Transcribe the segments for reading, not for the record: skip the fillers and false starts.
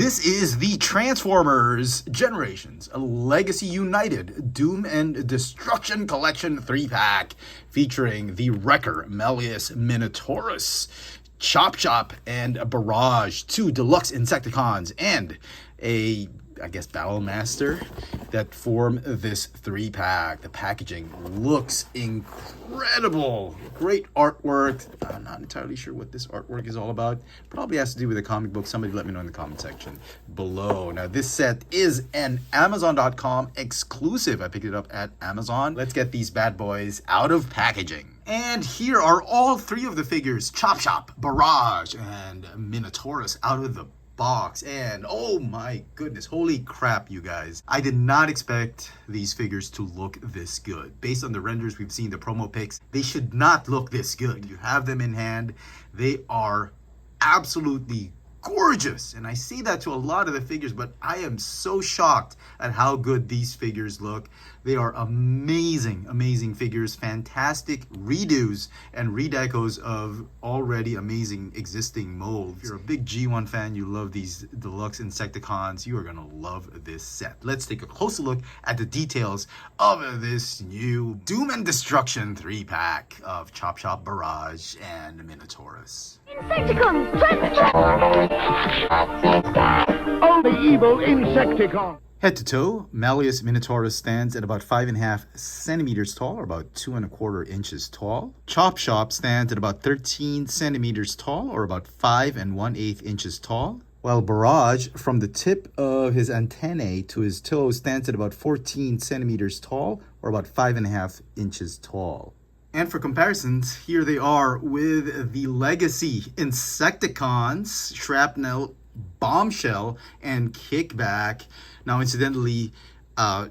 This is the Transformers Generations Legacy United Doom and Destruction Collection 3-pack featuring the Wrecker, Malleus Minotaurus, Chop, and Barrage, 2 Deluxe Insecticons, and a, I guess, Battle Master that form this 3-pack. The packaging looks incredible. Great artwork. I'm not entirely sure what this artwork is all about. Probably has to do with a comic book. Somebody let me know in the comment section below. Now, this set is an Amazon.com exclusive. I picked it up at Amazon. Let's get these bad boys out of packaging. And here are all 3 of the figures, Chop, Barrage, and Minotaurus out of the box. And oh my goodness, holy crap, you guys. I did not expect these figures to look this good. Based on the renders we've seen, the promo pics, they should not look this good. You have them in hand. They are absolutely gorgeous. And I see that to a lot of the figures, but I am so shocked at how good these figures look. They are amazing figures, fantastic redos and redecos of already amazing existing molds. If you're a big G1 fan, you love these Deluxe Insecticons, you are gonna love this set. Let's take a closer look at the details of this new Doom and Destruction 3-pack of Chop, Barrage, and Minotaurus. Insecticons! Oh, the evil Insecticon! Head to toe, Malleus Minotaurus stands at about 5.5 centimeters tall, or about 2 1/4 inches tall. Chop stands at about 13 centimeters tall, or about 5 1/8 inches tall. While Barrage, from the tip of his antennae to his toe, stands at about 14 centimeters tall, or about 5.5 inches tall. And for comparisons, here they are with the Legacy Insecticons, Shrapnel, Bombshell, and Kickback. Now, incidentally,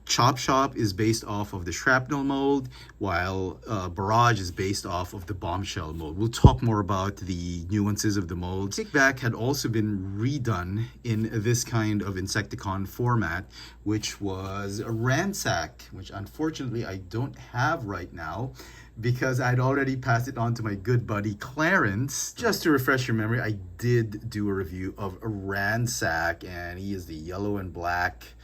Chop is based off of the Shrapnel mold, while Barrage is based off of the Bombshell mold. We'll talk more about the nuances of the molds. Kickback had also been redone in this kind of Insecticon format, which was a Ransack, which unfortunately I don't have right now, because I'd already passed it on to my good buddy Clarence. Just to refresh your memory, I did do a review of a Ransack, and he is the yellow and black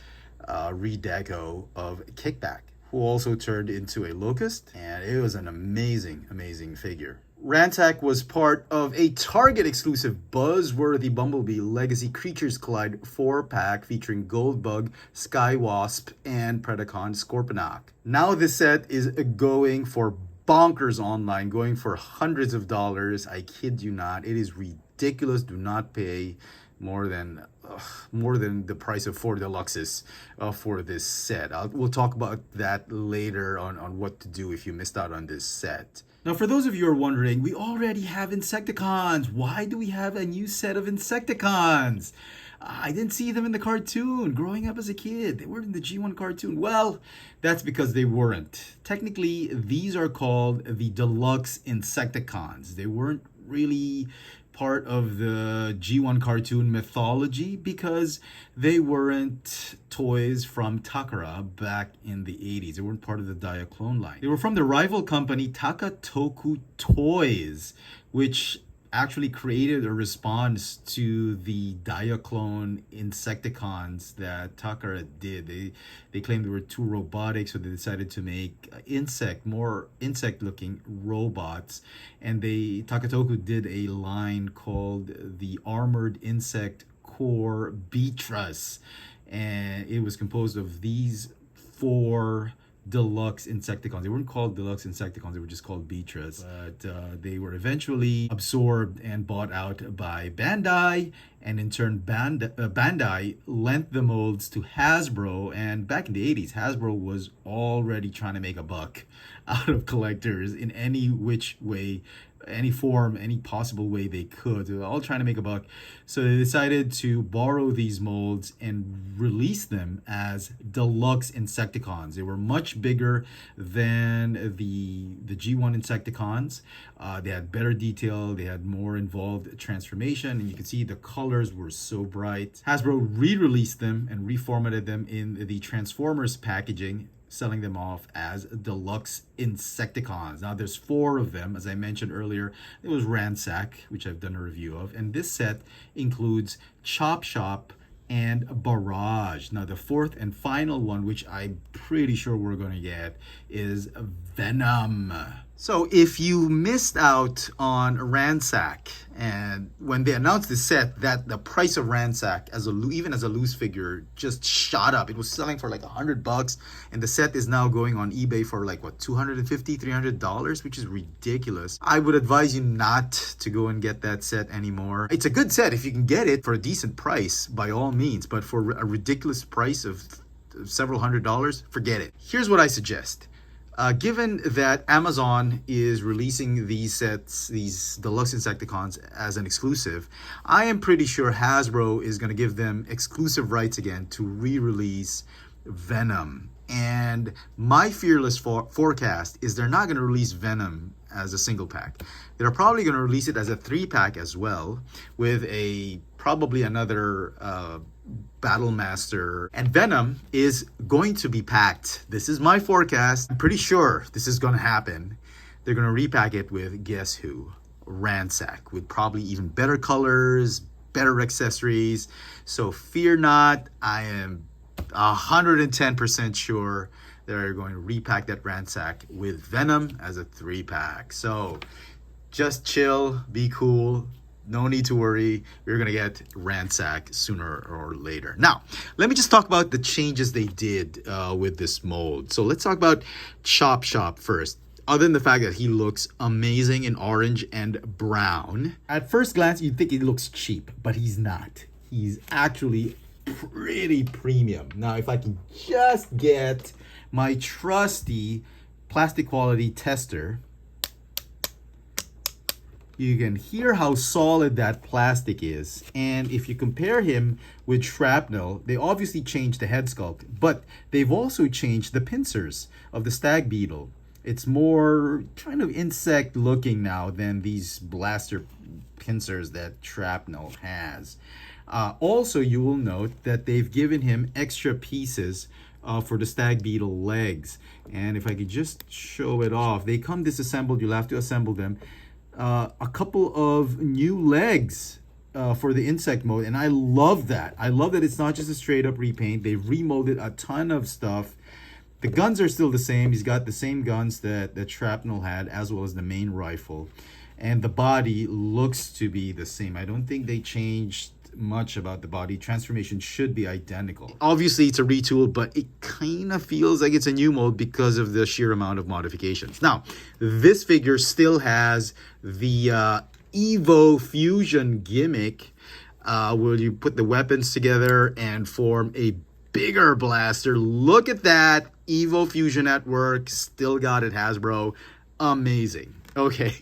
redeco of Kickback, who also turned into a Locust, and it was an amazing figure. Ransack was part of a Target exclusive buzzworthy Bumblebee Legacy Creatures Collide 4-pack featuring Goldbug, Skywasp, and Predacon Scorponok. Now this set is going for bonkers online, going for hundreds of dollars. I kid you not. It is ridiculous. Do not pay more than the price of 4 Deluxes for this set. We'll talk about that later on what to do if you missed out on this set. Now, for those of you who are wondering, we already have Insecticons. Why do we have a new set of Insecticons? I didn't see them in the cartoon growing up as a kid. They weren't in the G1 cartoon. Well, that's because they weren't. Technically, these are called the Deluxe Insecticons. They weren't really part of the G1 cartoon mythology because they weren't toys from Takara back in the 80s. They weren't part of the Diaclone line. They were from the rival company Takatoku Toys, which actually created a response to the Diaclone Insecticons that Takara did. They claimed they were too robotic, so they decided to make more insect-looking robots. And Takatoku did a line called the Armored Insect Core Beatrice, and it was composed of these 4 Deluxe Insecticons. They weren't called Deluxe Insecticons, they were just called Beatrice. But they were eventually absorbed and bought out by Bandai, and in turn Bandai lent the molds to Hasbro. And back in the 80s, Hasbro was already trying to make a buck out of collectors in any which way, any form, any possible way they could. They were all trying to make a buck. So they decided to borrow these molds and release them as Deluxe Insecticons. They were much bigger than the G1 Insecticons. They had better detail. They had more involved transformation. And you can see the colors were so bright. Hasbro re-released them and reformatted them in the Transformers packaging, selling them off as Deluxe Insecticons. Now there's 4 of them. As I mentioned earlier, it was Ransack, which I've done a review of, and this set includes Chop, and Barrage. Now, the fourth and final one, which I'm pretty sure we're going to get, is Venom. So if you missed out on Ransack, and when they announced the set, that the price of Ransack even as a loose figure just shot up. It was selling for like $100, and the set is now going on eBay for like what, $250, $300, which is ridiculous. I would advise you not to go and get that set anymore. It's a good set if you can get it for a decent price, by all means, but for a ridiculous price of several $100s, forget it. Here's what I suggest. Given that Amazon is releasing these sets, these Deluxe Insecticons, as an exclusive, I am pretty sure Hasbro is going to give them exclusive rights again to re-release Venom. And my fearless forecast is they're not going to release Venom as a single pack. They're probably going to release it as a 3-pack as well, with probably another Battle Master. And Venom is going to be packed. This is my forecast. I'm pretty sure this is going to happen. They're going to repack it with, guess who? Ransack, with probably even better colors, better accessories. So fear not. I am 110% sure they're going to repack that Ransack with Venom as a 3-pack. So just chill, be cool. No need to worry. We're going to get Ransack sooner or later. Now, let me just talk about the changes they did with this mold. So let's talk about Chop Shop first. Other than the fact that he looks amazing in orange and brown. At first glance, you'd think he looks cheap, but he's not. He's actually pretty premium. Now, if I can just get my trusty plastic quality tester, you can hear how solid that plastic is. And if you compare him with Shrapnel, they obviously changed the head sculpt, but they've also changed the pincers of the Stag Beetle. It's more kind of insect looking now than these blaster pincers that Shrapnel has. Also, you will note that they've given him extra pieces for the Stag Beetle legs. And if I could just show it off, they come disassembled. You'll have to assemble them. A couple of new legs for the insect mode, and I love that. I love that it's not just a straight up repaint. They've remolded a ton of stuff. The guns are still the same. He's got the same guns that Shrapnel had, as well as the main rifle, and the body looks to be the same. I don't think they changed much about the body. Transformation should be identical. Obviously it's a retool, but it kind of feels like it's a new mold because of the sheer amount of modifications. Now, this figure still has the Evo Fusion gimmick, where you put the weapons together and form a bigger blaster. Look at that. Evo Fusion at work. Still got it, Hasbro. Amazing. Okay,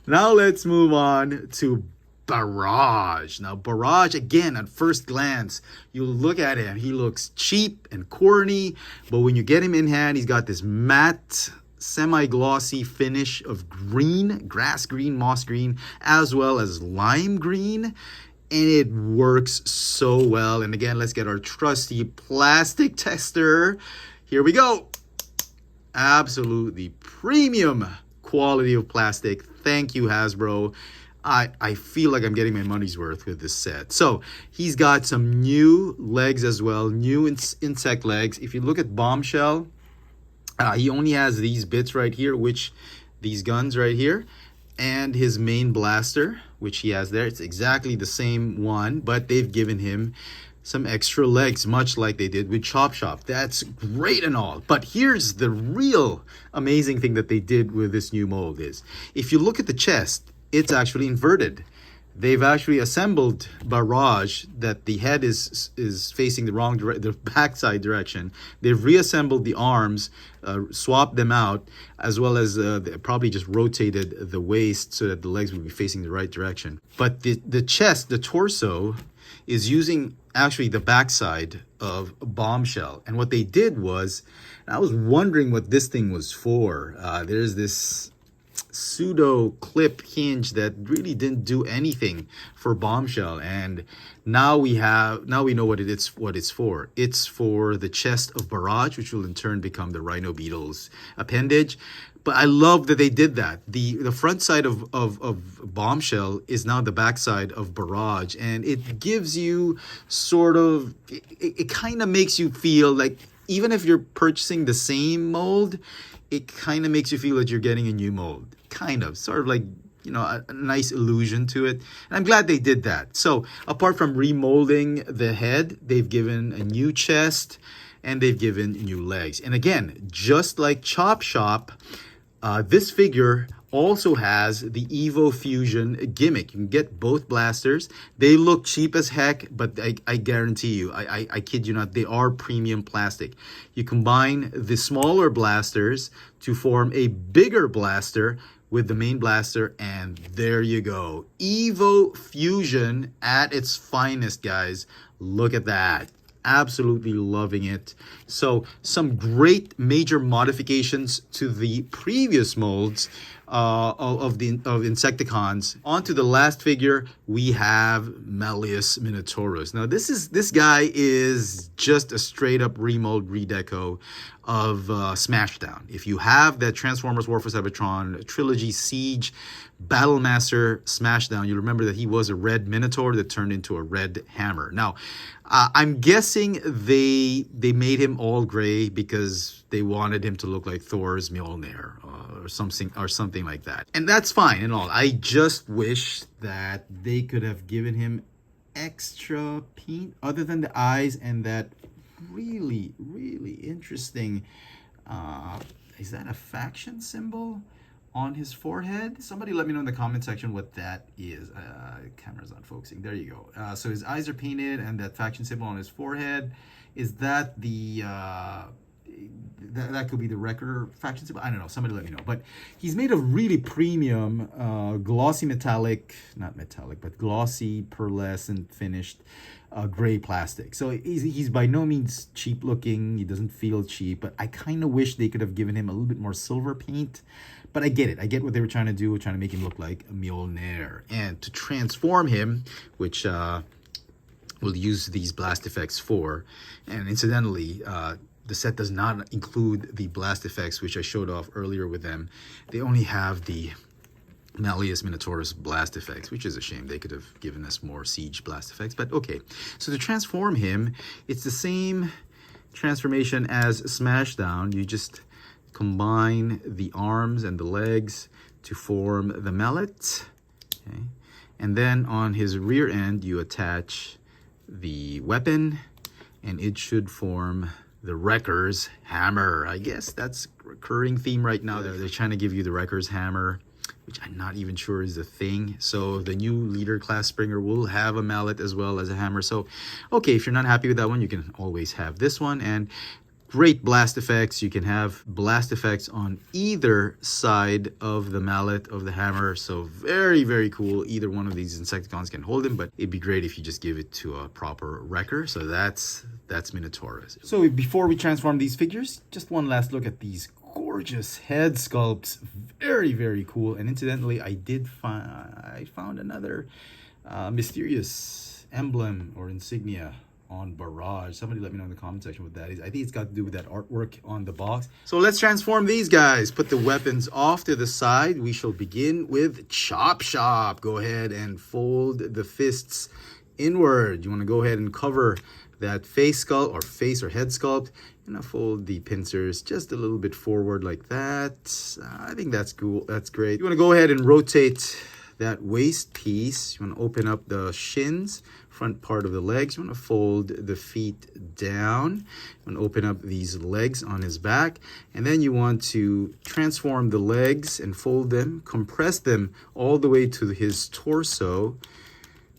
now let's move on to Barrage. Now, Barrage, again, at first glance, you look at him, he looks cheap and corny, but when you get him in hand, he's got this matte, semi-glossy finish of green, grass green, moss green, as well as lime green, and it works so well. And again, let's get our trusty plastic tester. Here we go. Absolutely premium quality of plastic. Thank you, Hasbro. I feel like I'm getting my money's worth with this set. So he's got some new legs as well, new insect legs. If you look at Bombshell, he only has these bits right here, these guns right here, and his main blaster, which he has there. It's exactly the same one, but they've given him some extra legs, much like they did with Chop Shop. That's great and all, but here's the real amazing thing that they did with this new mold is, if you look at the chest, it's actually inverted. They've actually assembled Barrage that the head is facing the backside direction. They've reassembled the arms, swapped them out, as well as they probably just rotated the waist so that the legs would be facing the right direction. But the chest, the torso, is using actually the backside of Bombshell. And what they did was, I was wondering what this thing was for. There's this pseudo clip hinge that really didn't do anything for Bombshell, and now we know what it's for. It's for the chest of Barrage, which will in turn become the Rhino Beetle's appendage. But I love that they did that. The front side of Bombshell is now the back side of Barrage, and it gives you sort of, it kind of makes you feel like, even if you're purchasing the same mold, it kind of makes you feel that you're getting a new mold. Kind of, sort of like, you know, a nice illusion to it. And I'm glad they did that. So apart from remolding the head, they've given a new chest and they've given new legs. And again, just like Chop Shop, this figure also has the Evo Fusion gimmick. You can get both blasters. They look cheap as heck, but I guarantee you, I kid you not, they are premium plastic. You combine the smaller blasters to form a bigger blaster with the main blaster, and there you go. Evo Fusion at its finest, guys. Look at that. Absolutely loving it. So some great major modifications to the previous molds of Insecticons. On to the last figure, we have Malleus Minotaurus. Now this guy is just a straight up remold redeco of Smashdown. If you have that Transformers War for Cybertron Trilogy Siege Battlemaster Smashdown, you remember that he was a red Minotaur that turned into a red hammer. Now, I'm guessing they made him all gray because they wanted him to look like Thor's Mjolnir or something like that. And that's fine and all. I just wish that they could have given him extra paint other than the eyes and that really, really interesting, is that a faction symbol on his forehead? Somebody let me know in the comment section what that is. Camera's not focusing. There you go. So his eyes are painted and that faction symbol on his forehead, is that the that could be the Wrecker faction symbol? I don't know. Somebody let me know. But he's made of really premium glossy metallic, not metallic, but glossy pearlescent finished gray plastic. So he's by no means cheap looking. He doesn't feel cheap, but I kind of wish they could have given him a little bit more silver paint. But I get it. I get what they were trying to do, trying to make him look like a Mjolnir. And to transform him, which we'll use these blast effects for, and incidentally, the set does not include the blast effects, which I showed off earlier with them. They only have the Malleus Minotaurus blast effects, which is a shame. They could have given us more siege blast effects, but okay. So to transform him, it's the same transformation as Smashdown. You just combine the arms and the legs to form the mallet. Okay. And then on his rear end, you attach the weapon, and it should form the Wrecker's hammer. I guess that's a recurring theme right now. They're trying to give you the Wrecker's hammer, which I'm not even sure is a thing. So the new leader class Springer will have a mallet as well as a hammer. So, okay, if you're not happy with that one, you can always have this one. And great blast effects. You can have blast effects on either side of the mallet of the hammer. So very, very cool. Either one of these Insecticons can hold him, but it'd be great if you just give it to a proper Wrecker. So that's Minotaurus. So before we transform these figures, just one last look at these gorgeous head sculpts. Very, very cool. And incidentally, I found another mysterious emblem or insignia on Barrage. Somebody let me know in the comment section what that is. I think it's got to do with that artwork on the box. So let's transform these guys. Put the weapons off to the side. We shall begin with Chop Shop. Go ahead and fold the fists inward. You want to go ahead and cover that face sculpt or face or head sculpt. And I'll fold the pincers just a little bit forward like that. I think that's cool. That's great. You want to go ahead and rotate that waist piece. You want to open up the shins, front part of the legs. You want to fold the feet down. You want to open up these legs on his back. And then you want to transform the legs and fold them, compress them all the way to his torso.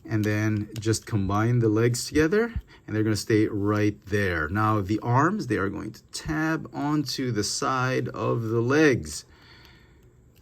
And then just combine the legs together. And they're going to stay right there. Now the arms, they are going to tab onto the side of the legs.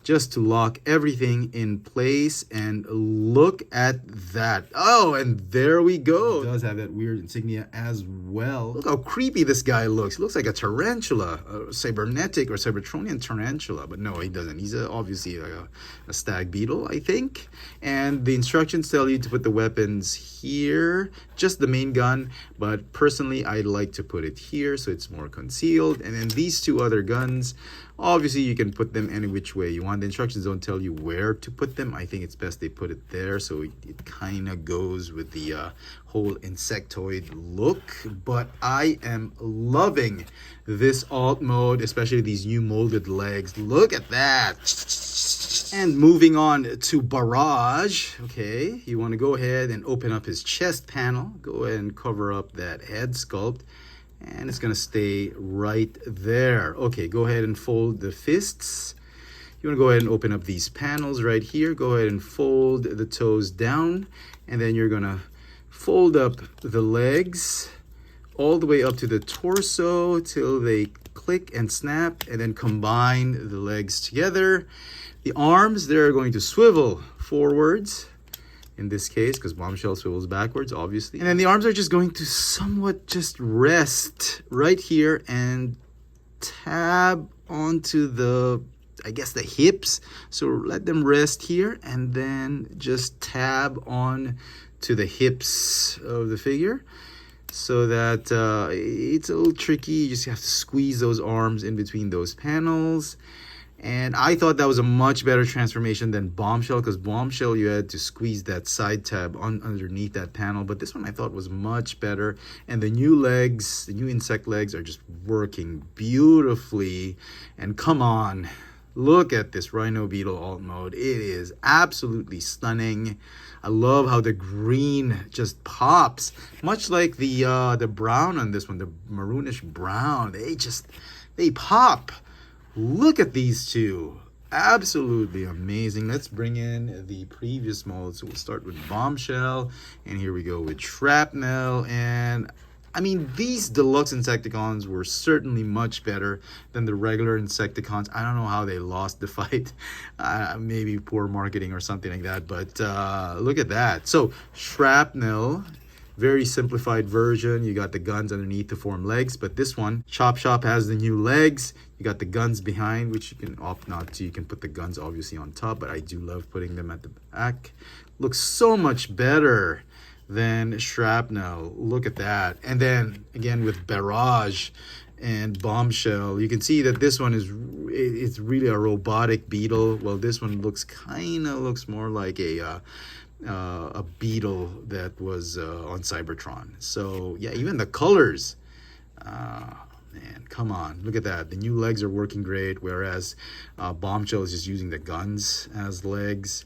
just to lock everything in place. And look at that. Oh, and there we go. It does have that weird insignia as well. Look how creepy this guy looks. He looks like a tarantula, a cybernetic or cybertronian tarantula. But no, he doesn't. He's obviously a stag beetle, I think. And the instructions tell you to put the weapons here, just the main gun. But personally, I like to put it here so it's more concealed. And then these two other guns, obviously you can put them any which way you want. The instructions don't tell you where to put them. I think it's best they put it there so it kind of goes with the whole insectoid look. But I am loving this alt mode, especially these new molded legs. Look at that. And moving on to Barrage. Okay, you want to go ahead and open up his chest panel. Go ahead and cover up that head sculpt. And it's going to stay right there. Okay, go ahead and fold the fists. You want to go ahead and open up these panels right here. Go ahead and fold the toes down. And then you're going to fold up the legs all the way up to the torso till they click and snap. And then combine the legs together. The arms, they're going to swivel forwards. In this case, because Bombshell swivels backwards, obviously. And then the arms are just going to somewhat just rest right here and tab onto the, I guess, the hips. So let them rest here and then just tab on to the hips of the figure. So that it's a little tricky. You just have to squeeze those arms in between those panels. And I thought that was a much better transformation than Bombshell, because Bombshell you had to squeeze that side tab underneath that panel. But this one I thought was much better. And the new legs, the new insect legs are just working beautifully. And come on, look at this Rhino Beetle alt mode. It is absolutely stunning. I love how the green just pops, much like the brown on this one, the maroonish brown. They pop. Look at these two. Absolutely amazing. Let's bring in the previous molds. So we'll start with Bombshell. And here we go with Shrapnel. And I mean, these Deluxe Insecticons were certainly much better than the regular Insecticons. I don't know how they lost the fight. Maybe poor marketing or something like that. But look at that. So Shrapnel, very simplified version. You got the guns underneath to form legs, but this one, Chop Shop, has the new legs. You got the guns behind, which you can opt not to. You can put the guns obviously on top, but I do love putting them at the back. Looks so much better than Shrapnel. Look at that. And then again with Barrage and Bombshell, you can see that this one it's really a robotic beetle. Well, this one looks more like a beetle that was on Cybertron. So yeah, even the colors, man, come on, look at that. The new legs are working great, whereas Bombshell is just using the guns as legs.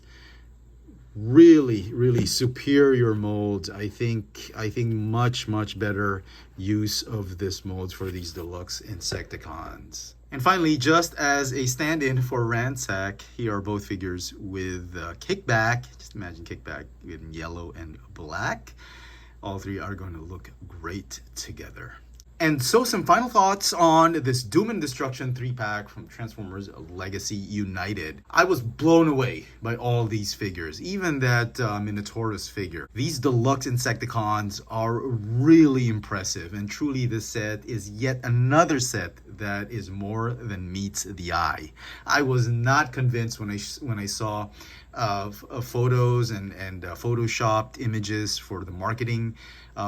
Really superior molds. I think much better use of this molds for these Deluxe Insecticons. And finally, just as a stand-in for Ransack, here are both figures with Kickback. Just imagine Kickback in yellow and black. All three are going to look great together. And so some final thoughts on this Doom and Destruction 3-pack from Transformers Legacy United. I was blown away by all these figures, even that Minotaurus figure. These Deluxe Insecticons are really impressive, and truly this set is yet another set that is more than meets the eye. I was not convinced when I saw photos and photoshopped images for the marketing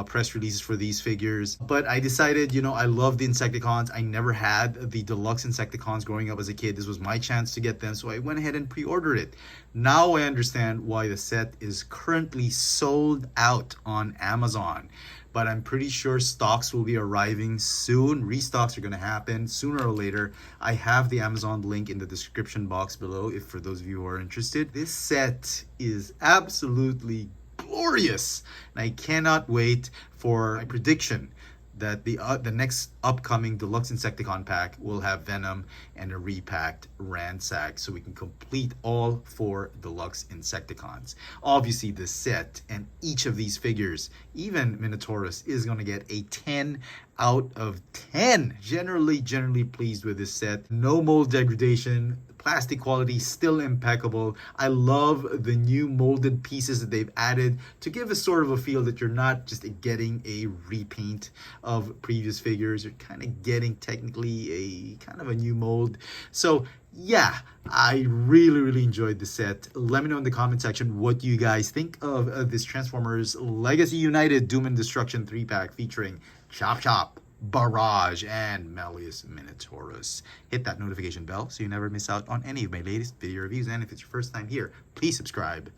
press releases for these figures. But I decided, I love the Insecticons. I never had the Deluxe Insecticons growing up as a kid. This was my chance to get them, so I went ahead and pre-ordered it. Now I understand why the set is currently sold out on Amazon. But I'm pretty sure stocks will be arriving soon. Restocks are going to happen sooner or later. I have the Amazon link in the description box below if for those of you who are interested. This set is absolutely glorious, and I cannot wait for my prediction that the next upcoming Deluxe Insecticon pack will have Venom and a repacked Ransack, so we can complete all 4 Deluxe Insecticons. Obviously, the set and each of these figures, even Minotaurus, is going to get a 10 out of 10. Generally pleased with this set. No mold degradation. Plastic quality still impeccable. I love the new molded pieces that they've added to give a sort of a feel that you're not just getting a repaint of previous figures. You're kind of getting technically a kind of a new mold. So yeah, I really enjoyed the set. Let me know in the comment section what you guys think of this Transformers Legacy United Doom and Destruction 3-pack featuring Chop, Barrage, and Malleus Minotaurus. Hit that notification bell so you never miss out on any of my latest video reviews. And if it's your first time here, please subscribe.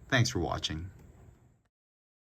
Thanks for watching.